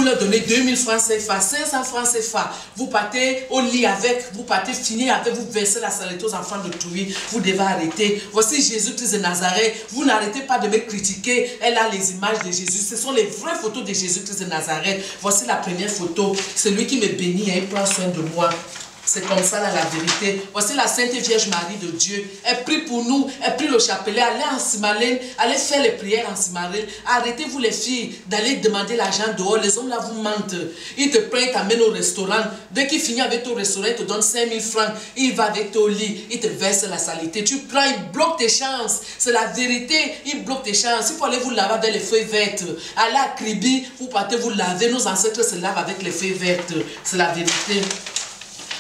leur donnez 2000 francs CFA, 500 francs CFA. Vous partez au lit avec, vous partez finir avec, vous versez la saleté aux enfants de Touy. Vous devez arrêter. Voici Jésus-Christ de Nazareth. Vous n'arrêtez pas de me critiquer. Elle a les images de Jésus. Ce sont les vraies photos de Jésus-Christ de Nazareth. Voici la première photo. C'est lui qui me bénit et il prend soin de moi. C'est comme ça là, la vérité. Voici la Sainte Vierge Marie de Dieu. Elle prie pour nous. Elle prie le chapelet. Allez en Simalène. Allez faire les prières en Simalène. Arrêtez-vous les filles d'aller demander l'argent dehors. Les hommes là vous mentent. Ils te prennent, t'amènent au restaurant. Dès qu'il finit avec ton restaurant, il te donne 5000 francs. Il va avec ton lit. Il te verse la saleté. Tu prends, il bloque tes chances. C'est la vérité. Il bloque tes chances. Il faut aller vous laver avec les feuilles vertes. Allez à Kribi, vous partez vous laver. Nos ancêtres se lavent avec les feuilles vertes. C'est la vérité.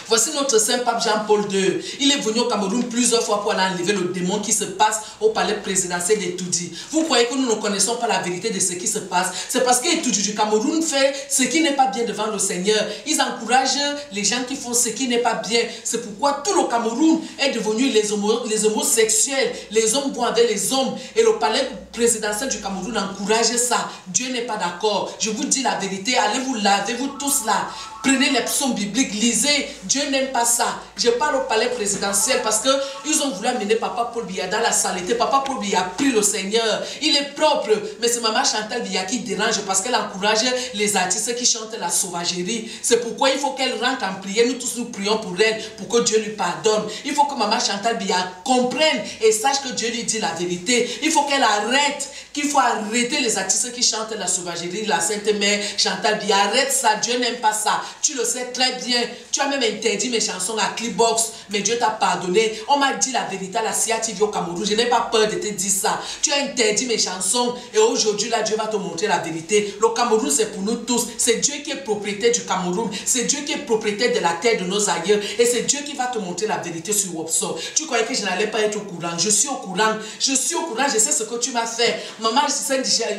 Voici notre Saint Pape Jean-Paul II. Il est venu au Cameroun plusieurs fois pour aller enlever le démon qui se passe au palais présidentiel d'Etoudi. Vous croyez que nous ne connaissons pas la vérité de ce qui se passe? C'est parce qu'Etoudi du Cameroun fait ce qui n'est pas bien devant le Seigneur. Ils encouragent les gens qui font ce qui n'est pas bien. C'est pourquoi tout le Cameroun est devenu les homosexuels. Les hommes vont avec les hommes. Et le palais présidentiel du Cameroun encourage ça. Dieu n'est pas d'accord. Je vous dis la vérité. Allez vous laver, vous tous là. Prenez les psaumes bibliques, lisez. Dieu n'aime pas ça. Je parle au palais présidentiel parce qu'ils ont voulu amener Papa Paul Biya dans la saleté. Papa Paul Biya a pris le Seigneur. Il est propre. Mais c'est Maman Chantal Biya qui dérange parce qu'elle encourage les artistes qui chantent la sauvagerie. C'est pourquoi il faut qu'elle rentre en prière. Nous tous nous prions pour elle, pour que Dieu lui pardonne. Il faut que Maman Chantal Biya comprenne et sache que Dieu lui dit la vérité. Il faut qu'elle arrête, qu'il faut arrêter les artistes qui chantent la sauvagerie. La Sainte Mère Chantal Biya, arrête ça. Dieu n'aime pas ça. Tu le sais très bien. Tu as même interdit mes chansons à Clipbox, mais Dieu t'a pardonné. On m'a dit la vérité à la CIA TV au Cameroun. Je n'ai pas peur de te dire ça. Tu as interdit mes chansons et aujourd'hui, là, Dieu va te montrer la vérité. Le Cameroun, c'est pour nous tous. C'est Dieu qui est propriétaire du Cameroun. C'est Dieu qui est propriétaire de la terre de nos aïeux. Et c'est Dieu qui va te montrer la vérité sur Wopso. Tu croyais que je n'allais pas être au courant. Je suis au courant. Je suis au courant. Je sais ce que tu m'as fait. Maman,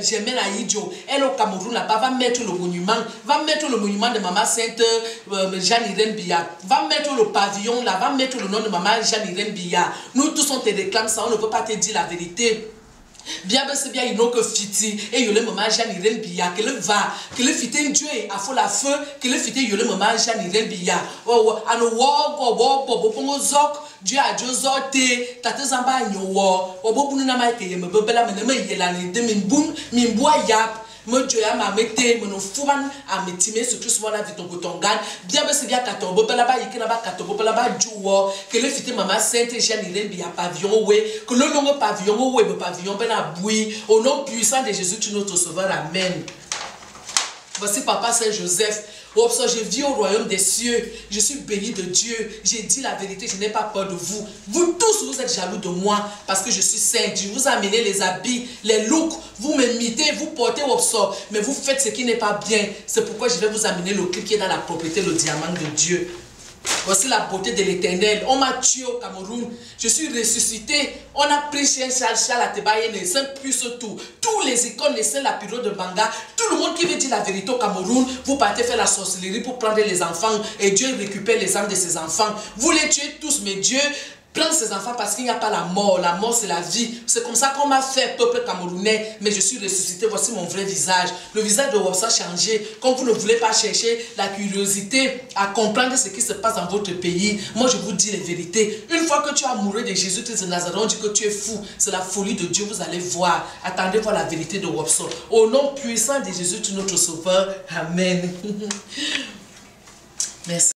j'aimais la Idjo. Elle au Cameroun, là-bas, va mettre le monument. Va mettre le monument de Maman Sainte Jeanne-Irène Biya. Va mettre le pavillon là, va mettre le nom de Maman Jeanne-Irène Biya. Nous tous on te réclame ça, on ne peut pas te dire la vérité. Bien c'est bien il n'a que fiti et il y a le Maman Jeanne-Irène Biya que le va que le fiti Dieu a fait la feu que le fiti il y a le Maman Jeanne-Irène Biya. Oh ano wo pongo zok Dieu a Dieu zote tate zamba nyowo obo bunu na mai ke yeme bebela me na mai yela ni de min bun min boa yap. Mon Dieu m'a mette mon fouman a metime sur tout ce monde vite ton cotongan bien c'est bien katombo là-bas yiki là-bas katombo là-bas juo que le fité Maman Sainte Jeanne-Irène Biya pavillon ouais que le long pavillon ouais pavillon ben a boui au nom puissant de Jésus tu notre sauveur amen. Voici Papa Saint Joseph. Oh, je vis au royaume des cieux. Je suis béni de Dieu. J'ai dit la vérité. Je n'ai pas peur de vous. Vous tous, vous êtes jaloux de moi parce que je suis sainte. Je vous ai amené les habits, les looks. Vous m'imitez, vous portez au sort. Mais vous faites ce qui n'est pas bien. C'est pourquoi je vais vous amener le clip qui est dans la propriété, le diamant de Dieu. Voici la beauté de l'Éternel. On m'a tué au Cameroun. Je suis ressuscité. On a pris Chien Charles Atebaye, les saints plus tout. Tous les icônes, les saints Lapiro de Banga. Tout le monde qui veut dire la vérité au Cameroun, vous partez faire la sorcellerie pour prendre les enfants. Et Dieu récupère les âmes de ses enfants. Vous les tuez tous, mais Dieu prend ses enfants parce qu'il n'y a pas la mort. La mort, c'est la vie. C'est comme ça qu'on m'a fait, peuple camerounais. Mais je suis ressuscité. Voici mon vrai visage. Le visage de Wopso a changé. Comme vous ne voulez pas chercher la curiosité à comprendre ce qui se passe dans votre pays, moi, je vous dis les vérités. Une fois que tu as mouru de Jésus-Christ de Nazareth, on dit que tu es fou. C'est la folie de Dieu. Vous allez voir. Attendez voir la vérité de Wopso. Au nom puissant de Jésus, tu es notre sauveur. Amen. Merci.